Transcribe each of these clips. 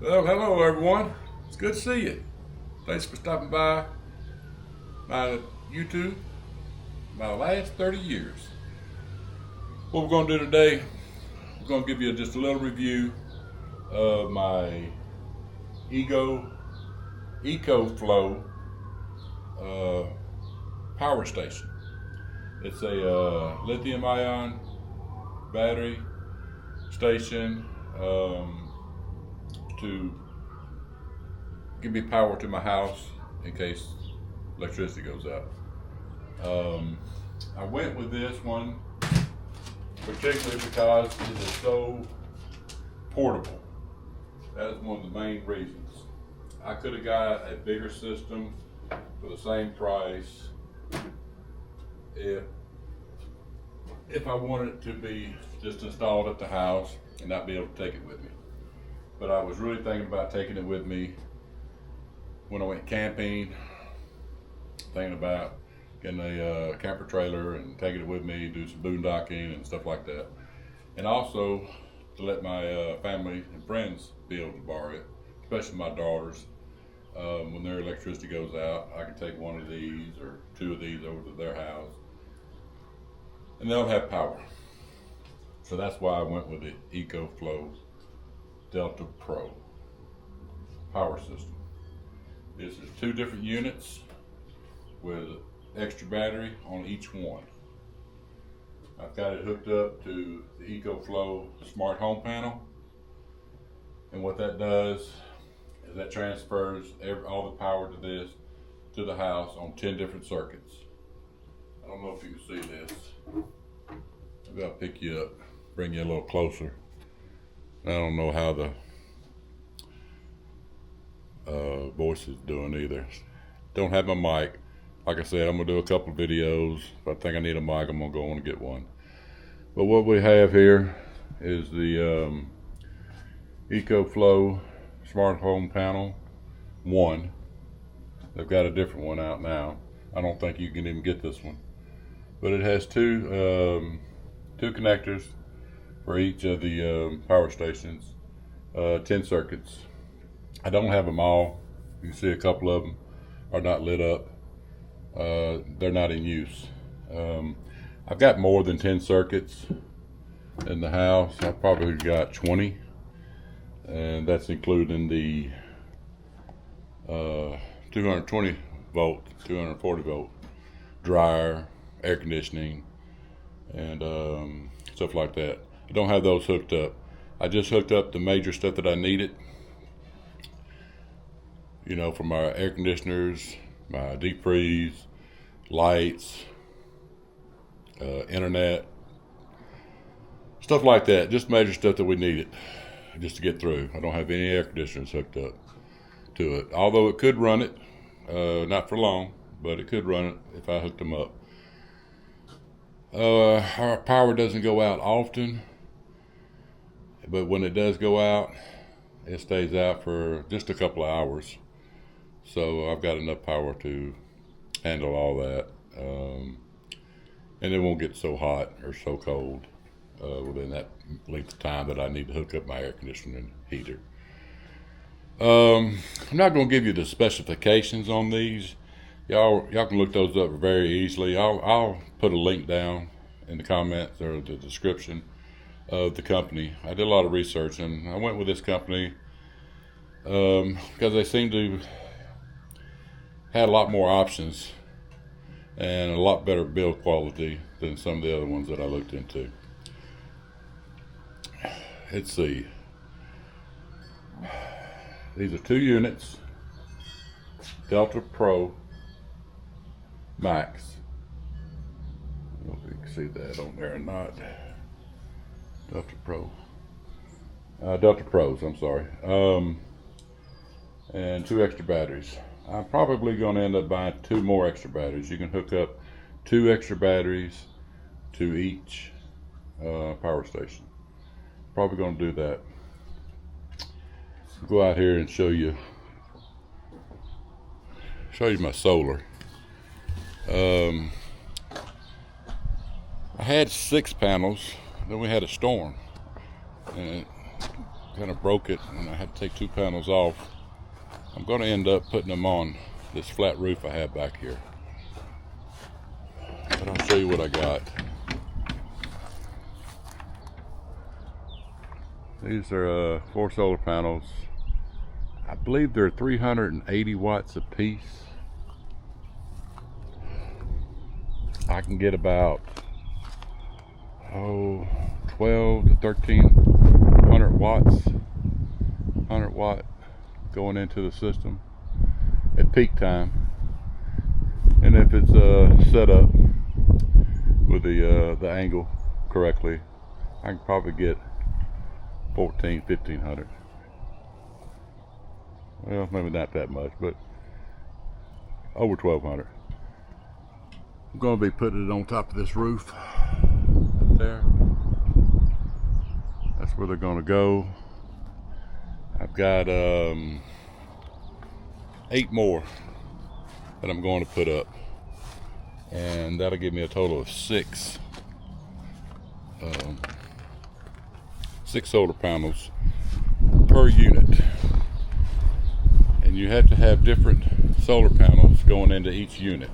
Well, hello everyone. It's good to see you. Thanks for stopping by my YouTube, my last 30 years. What we're going to do today, we're going to give you just a little review of my EcoFlow power station. It's a lithium ion battery station to give me power to my house in case electricity goes out. I went with this one particularly because it is so portable. That is one of the main reasons. I could have got a bigger system for the same price if I wanted it to be just installed at the house and not be able to take it with me. But I was really thinking about taking it with me when I went camping, thinking about getting a camper trailer and taking it with me, do some boondocking and stuff like that. And also to let my family and friends be able to borrow it, especially my daughters. When their electricity goes out, I can take one of these or two of these over to their house and they'll have power. So that's why I went with the EcoFlow Delta Pro power system. This is 2 different units with extra battery on each one. I've got it hooked up to the EcoFlow smart home panel, and what that does is that transfers all the power to this to the house on 10 different circuits. I don't know if you can see this. Maybe I'll pick you up, bring you a little closer. I don't know how the voice is doing either. Don't have my mic. Like I said, I'm gonna do a couple videos. If I think I need a mic, I'm gonna go on and get one. But what we have here is the EcoFlow Smart Home Panel 1. They've got a different one out now. I don't think you can even get this one. But it has two connectors for each of the power stations, 10 circuits. I don't have them all. You can see a couple of them are not lit up. They're not in use. I've got more than 10 circuits in the house. I've probably got 20, and that's including the 220 volt, 240 volt dryer, air conditioning, and stuff like that. I don't have those hooked up. I just hooked up the major stuff that I needed, you know, for my air conditioners, my deep freeze, lights, internet, stuff like that. Just major stuff that we needed just to get through. I don't have any air conditioners hooked up to it, although it could run it, not for long, but it could run it if I hooked them up. Our power doesn't go out often, but when it does go out, it stays out for just a couple of hours. So I've got enough power to handle all that, and it won't get so hot or so cold within that length of time that I need to hook up my air conditioning heater. I'm not going to give you the specifications on these. Y'all can look those up very easily. I'll put a link down in the comments or the description of the company. I did a lot of research and I went with this company because they seem to had a lot more options and a lot better build quality than some of the other ones that I looked into. Let's see. These are 2 units, Delta Pro Max. I don't know if you can see that on there or not. Delta Pro. Delta Pros, I'm sorry. And 2 extra batteries. I'm probably going to end up buying 2 more extra batteries. You can hook up 2 extra batteries to each power station. Probably going to do that. Go out here and show you my solar. I had 6 panels, then we had a storm and it kind of broke it and I had to take 2 panels off. I'm going to end up putting them on this flat roof I have back here. But I'll show you what I got. These are 4 solar panels. I believe they're 380 watts a piece. I can get about 12 to 1300 watts, 100 watt going into the system at peak time. And if it's set up with the angle correctly, I can probably get 1500. Well, maybe not that much, but over 1200. I'm going to be putting it on top of this roof up there. That's where they're going to go. I've got 8 more that I'm going to put up, and that'll give me a total of 6 solar panels per unit. And you have to have different solar panels going into each unit,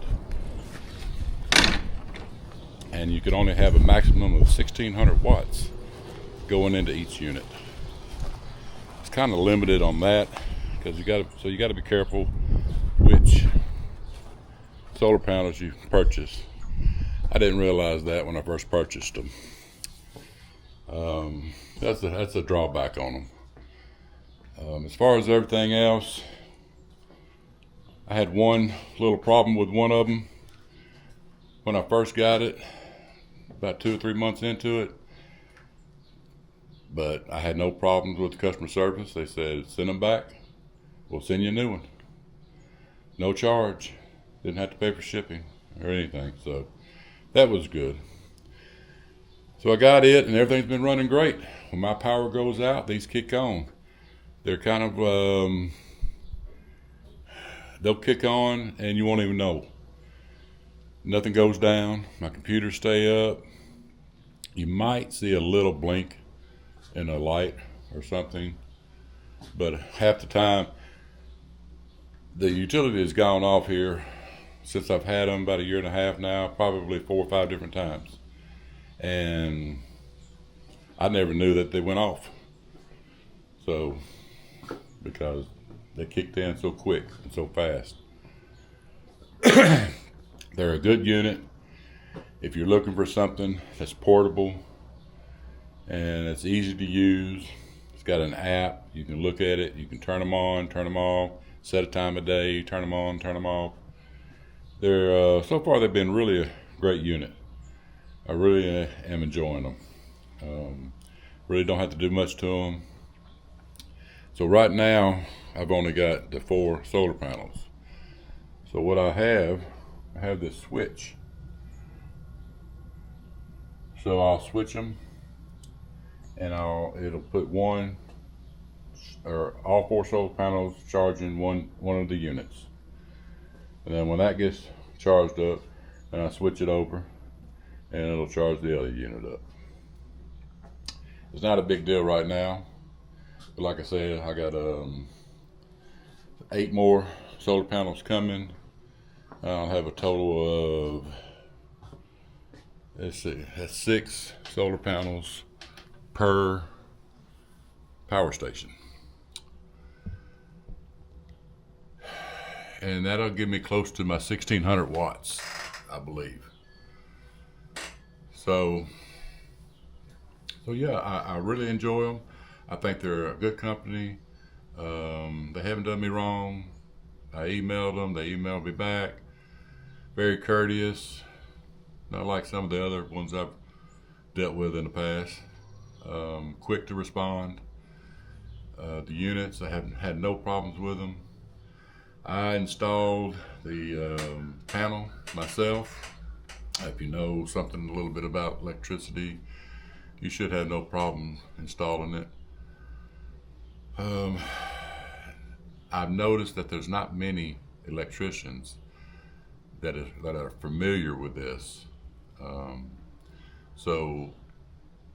and you can only have a maximum of 1600 watts going into each unit. It's kind of limited on that because you got to be careful which solar panels you purchase. I didn't realize that when I first purchased them. That's a drawback on them. As far as everything else, I had one little problem with one of them when I first got it, about 2 or 3 months into it. But I had no problems with the customer service. They said, send them back. We'll send you a new one. No charge. Didn't have to pay for shipping or anything. So that was good. So I got it, and everything's been running great. When my power goes out, these kick on. They're kind of, they'll kick on and you won't even know. Nothing goes down. My computer stay up. You might see a little blink in a light or something, but half the time the utility has gone off here since I've had them about 1.5 years now, probably 4 or 5 different times, and I never knew that they went off. So because they kicked in so quick and so fast. They're a good unit if you're looking for something that's portable and it's easy to use. It's got an app. You can look at it. You can turn them on, turn them off, set a time of day, turn them on, turn them off. They're so far they've been really a great unit. I really am enjoying them. Really don't have to do much to them. So right now I've only got the 4 solar panels. So what I have this switch. So I'll switch them, and it'll put one or all 4 solar panels charging one of the units. And then when that gets charged up, then I switch it over and it'll charge the other unit up. It's not a big deal right now, but like I said, I got 8 more solar panels coming. I'll have a total of, let's see, that's 6 solar panels per power station. And that'll give me close to my 1600 watts, I believe. So yeah, I really enjoy them. I think they're a good company. They haven't done me wrong. I emailed them, they emailed me back. Very courteous, not like some of the other ones I've dealt with in the past. Quick to respond. The units, I haven't had no problems with them. I installed the panel myself. If you know something a little bit about electricity, you should have no problem installing it. I've noticed that there's not many electricians that are familiar with this. So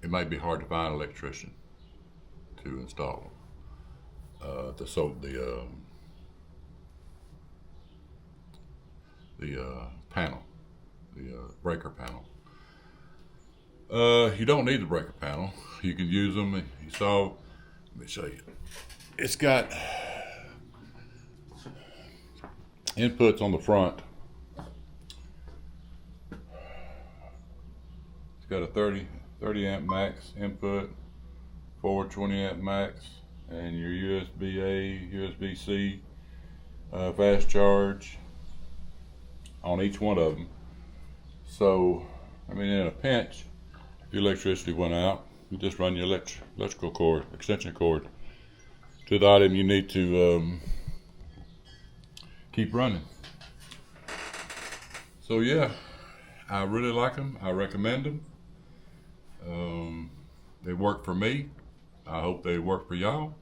it might be hard to find an electrician to install them. The panel, the breaker panel. You don't need the breaker panel. You can use them. You saw. Let me show you. It's got inputs on the front. It's got a 30 amp max input, forward 20 amp max, and your USB-A, USB-C fast charge on each one of them. So, I mean, in a pinch, if your electricity went out, you just run your electrical cord, extension cord, to the item you need to keep running. So yeah, I really like them. I recommend them. They work for me. I hope they work for y'all.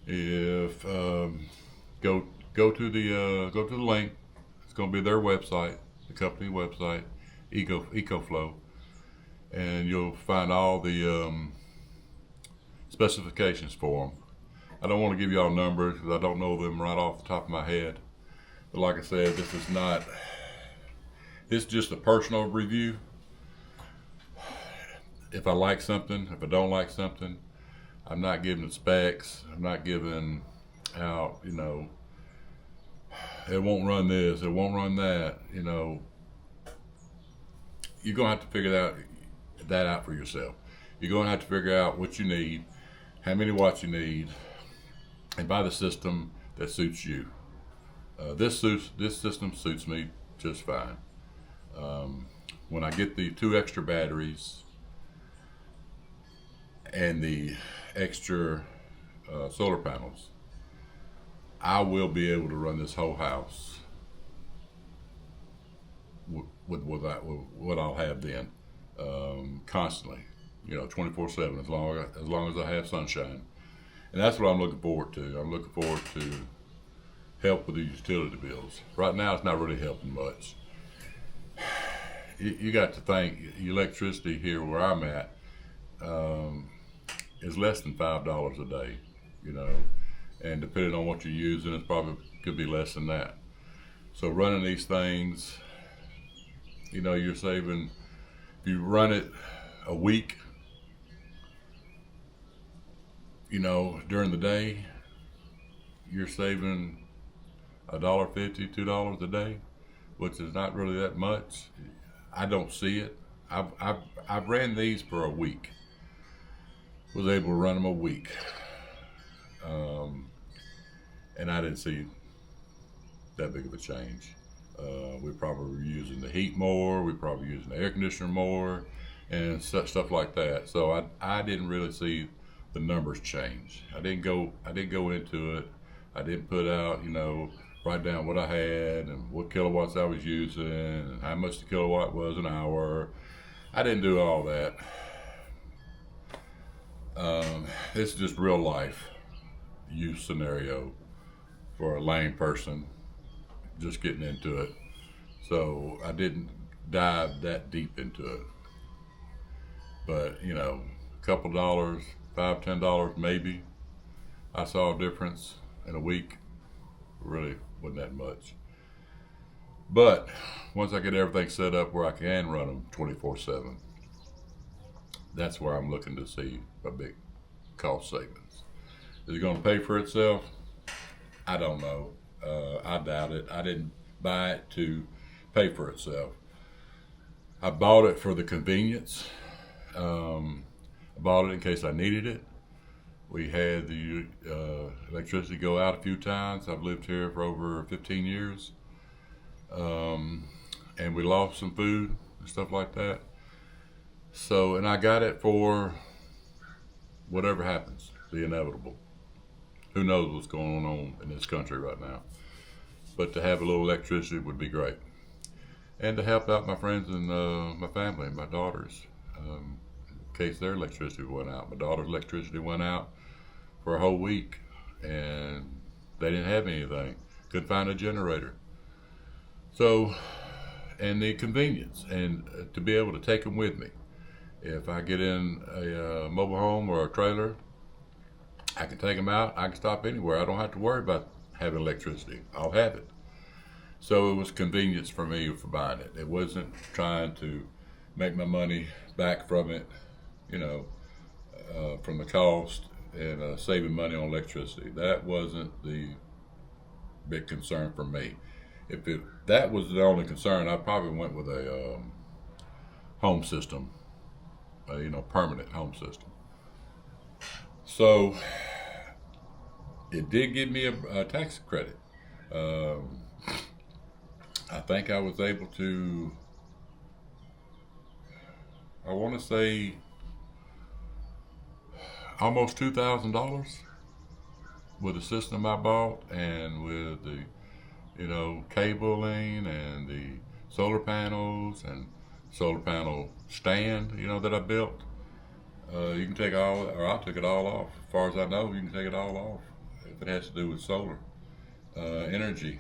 If go to the link. It's going to be their website, the company website, EcoFlow, and you'll find all the specifications for them. I don't want to give y'all numbers because I don't know them right off the top of my head. But like I said, this is just a personal review. If I like something, if I don't like something, I'm not giving the specs. I'm not giving out, you know, it won't run this, it won't run that, you know. You're gonna have to figure that out for yourself. You're gonna have to figure out what you need, how many watts you need, and buy the system that suits you. This system suits me just fine. When I get the 2 extra batteries and the extra solar panels, I will be able to run this whole house with what I'll have then, constantly, you know, 24/7, as long as I have sunshine. And that's what I'm looking forward to. I'm looking forward to help with the utility bills. Right now, it's not really helping much. You got to think, electricity here where I'm at is less than $5 a day, you know, and depending on what you're using, it probably could be less than that. So running these things, you know, you're saving, if you run it a week, you know, during the day, you're saving $1.50, $2 a day, which is not really that much. I don't see it. I've ran these for a week. Was able to run them a week, and I didn't see that big of a change. We probably were using the heat more. We probably using the air conditioner more, and stuff like that. So I didn't really see the numbers change. I didn't go into it. I didn't put out, you know, write down what I had and what kilowatts I was using and how much the kilowatt was an hour. I didn't do all that. It's just real life use scenario for a lame person just getting into it. So I didn't dive that deep into it. But, you know, a couple dollars, $5, $10 maybe, I saw a difference in a week. Really wasn't that much. But once I get everything set up where I can run them 24/7, that's where I'm looking to see a big cost savings. Is it going to pay for itself? I don't know. I doubt it. I didn't buy it to pay for itself. I bought it for the convenience. I bought it in case I needed it. We had the electricity go out a few times. I've lived here for over 15 years. And we lost some food and stuff like that. So, and I got it for whatever happens, the inevitable. Who knows what's going on in this country right now. But to have a little electricity would be great. And to help out my friends and my family, my daughters, in case their electricity went out. My daughter's electricity went out for a whole week and they didn't have anything. Couldn't find a generator. So, and the convenience and to be able to take them with me. If I get in a mobile home or a trailer I can take them out. I can stop anywhere. I don't have to worry about having electricity. I'll have it. So it was convenience for me for buying it. It wasn't trying to make my money back from it, you know, from the cost and saving money on electricity. That wasn't the big concern for me. If that was the only concern, I probably went with a home system, permanent home system. So it did give me a tax credit. I think I was able to, I want to say, almost $2,000 with the system I bought and with the, cabling and the solar panels and solar panel stand, that I built. You can take I took it all off. As far as I know, you can take it all off if it has to do with solar energy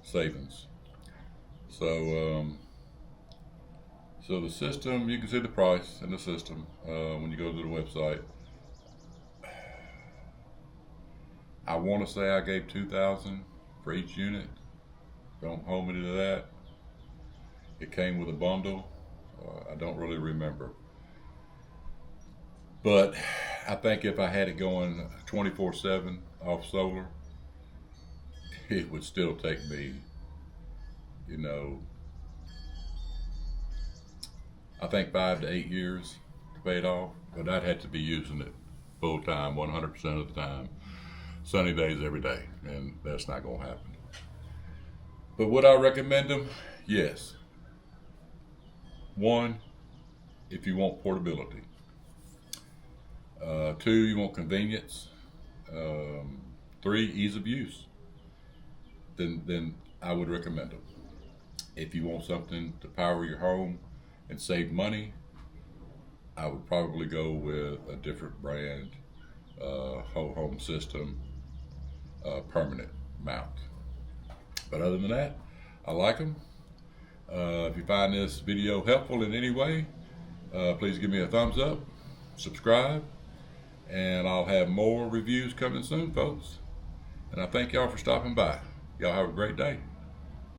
savings. So, so the system, you can see the price in the system when you go to the website. I want to say I gave $2,000 for each unit. Don't hold me to that. It came with a bundle. I don't really remember. But I think if I had it going 24/7 off solar, it would still take me, I think 5 to 8 years to pay it off. But I'd have to be using it full time, 100% of the time, sunny days every day, and that's not going to happen. But would I recommend them? Yes. 1, if you want portability. 2, you want convenience. 3, ease of use. Then I would recommend them. If you want something to power your home and save money, I would probably go with a different brand, whole home system, permanent mount. But other than that, I like them. If you find this video helpful in any way, please give me a thumbs up, subscribe, and I'll have more reviews coming soon, folks. And I thank y'all for stopping by. Y'all have a great day.